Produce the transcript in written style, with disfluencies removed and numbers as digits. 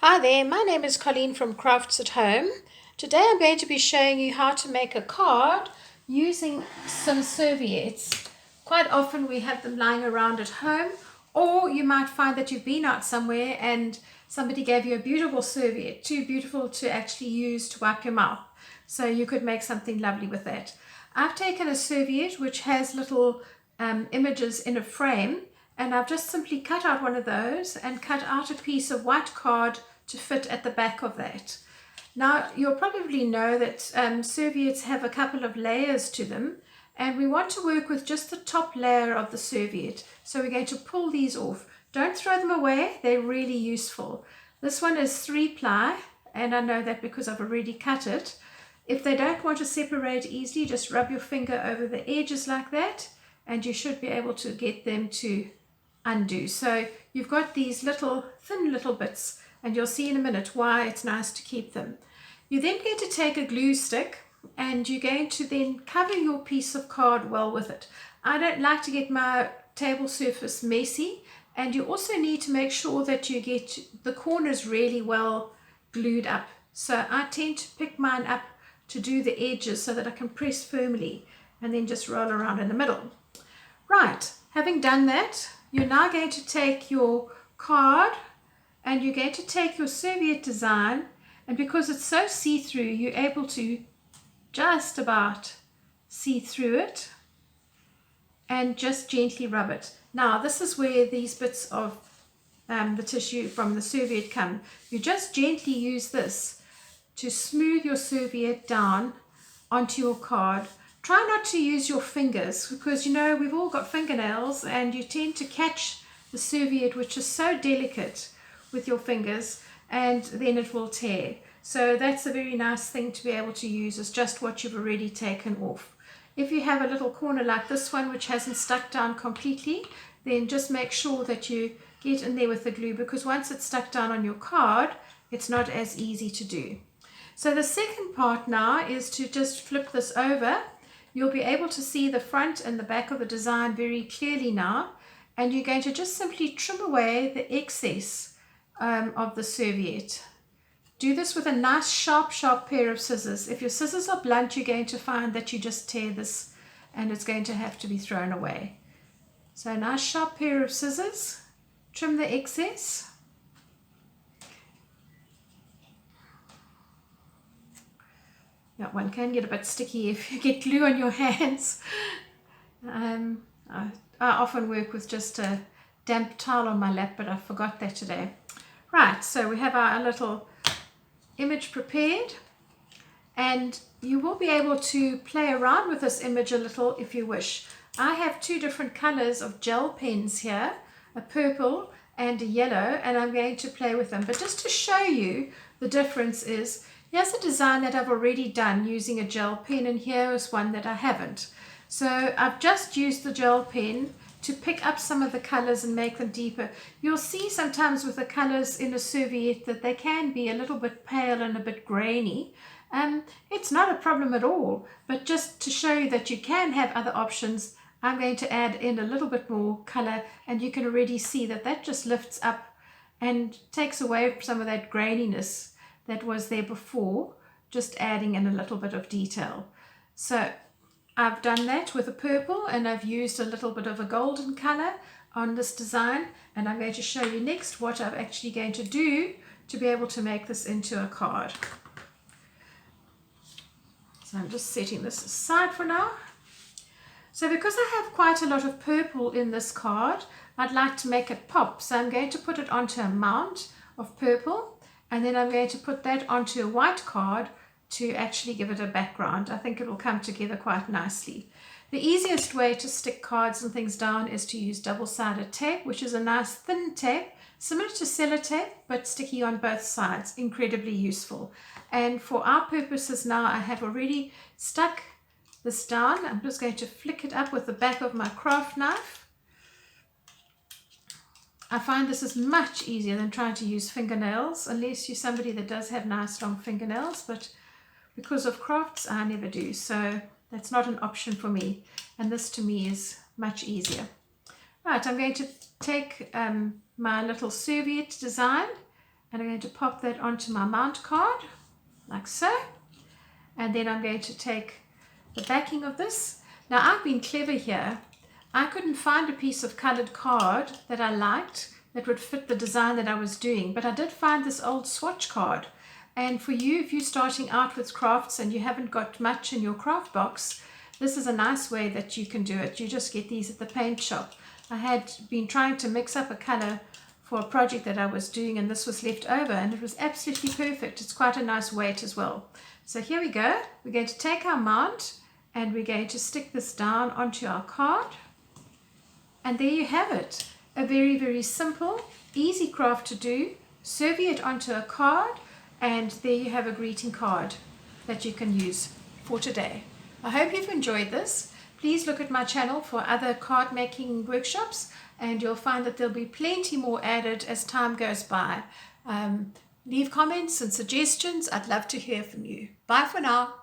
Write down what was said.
Hi there, my name is Colleen from Crafts at Home. Today I'm going to be showing you how to make a card using some serviettes. Quite often we have them lying around at home, or you might find that you've been out somewhere and somebody gave you a beautiful serviette, too beautiful to actually use to wipe your mouth. So you could make something lovely with that. I've taken a serviette which has little images in a frame, and I've just simply cut out one of those and cut out a piece of white card to fit at the back of that. Now you'll probably know that serviettes have a couple of layers to them, and we want to work with just the top layer of the serviette. So we're going to pull these off. Don't throw them away, they're really useful. This one is 3-ply, and I know that because I've already cut it. If they don't want to separate easily, just rub your finger over the edges like that, and you should be able to get them to undo. So you've got these little thin little bits, and you'll see in a minute why it's nice to keep them. You're then going to take a glue stick and you're going to then cover your piece of card well with it. I don't like to get my table surface messy, and you also need to make sure that you get the corners really well glued up. So I tend to pick mine up to do the edges so that I can press firmly and then just roll around in the middle. Right, having done that, you're now going to take your card and you're going to take your serviette design, and because it's so see-through, you're able to just about see through it and just gently rub it. Now this is where these bits of the tissue from the serviette come. You just gently use this to smooth your serviette down onto your card. Try not to use your fingers, because you know we've all got fingernails and you tend to catch the serviette, which is so delicate, with your fingers, and then it will tear. So that's a very nice thing to be able to use, is just what you've already taken off. If you have a little corner like this one which hasn't stuck down completely, then just make sure that you get in there with the glue, because once it's stuck down on your card, it's not as easy to do. So the second part now is to just flip this over. You'll be able to see the front and the back of the design very clearly now, and you're going to just simply trim away the excess of the serviette. Do this with a nice sharp pair of scissors. If your scissors are blunt, you're going to find that you just tear this and it's going to have to be thrown away. So a nice sharp pair of scissors, trim the excess. That one can get a bit sticky if you get glue on your hands. I often work with just a damp towel on my lap, but I forgot that today. Right, so we have our little image prepared, and you will be able to play around with this image a little if you wish. I have two different colors of gel pens here, a purple and a yellow, and I'm going to play with them. But just to show you the difference is, here's a design that I've already done using a gel pen, and here is one that I haven't. So I've just used the gel pen to pick up some of the colors and make them deeper. You'll see sometimes with the colors in a serviette that they can be a little bit pale and a bit grainy. It's not a problem at all, but just to show you that you can have other options, I'm going to add in a little bit more color, and you can already see that that just lifts up and takes away some of that graininess that was there before, just adding in a little bit of detail. So I've done that with a purple, and I've used a little bit of a golden color on this design, and I'm going to show you next what I'm actually going to do to be able to make this into a card. So I'm just setting this aside for now. So because I have quite a lot of purple in this card, I'd like to make it pop. So I'm going to put it onto a mount of purple, and then I'm going to put that onto a white card to actually give it a background. I think it will come together quite nicely. The easiest way to stick cards and things down is to use double-sided tape, which is a nice thin tape, similar to sellotape, but sticky on both sides. Incredibly useful. And for our purposes now, I have already stuck this down. I'm just going to flick it up with the back of my craft knife. I find this is much easier than trying to use fingernails, unless you're somebody that does have nice long fingernails, but because of crafts, I never do, so that's not an option for me, and this to me is much easier. Right, I'm going to take my little serviette design And I'm going to pop that onto my mount card, like so. And then I'm going to take the backing of this. Now I've been clever here. I couldn't find a piece of colored card that I liked that would fit the design that I was doing, but I did find this old swatch card. And for you, if you're starting out with crafts and you haven't got much in your craft box, this is a nice way that you can do it. You just get these at the paint shop. I had been trying to mix up a color for a project that I was doing, and this was left over, and it was absolutely perfect. It's quite a nice weight as well. So here we go. We're going to take our mount and we're going to stick this down onto our card. And there you have it. A very, very simple, easy craft to do. Serviette onto a card, and there you have a greeting card that you can use for today. I hope you've enjoyed this. Please look at my channel for other card making workshops, and you'll find that there'll be plenty more added as time goes by. Leave comments and suggestions. I'd love to hear from you. Bye for now.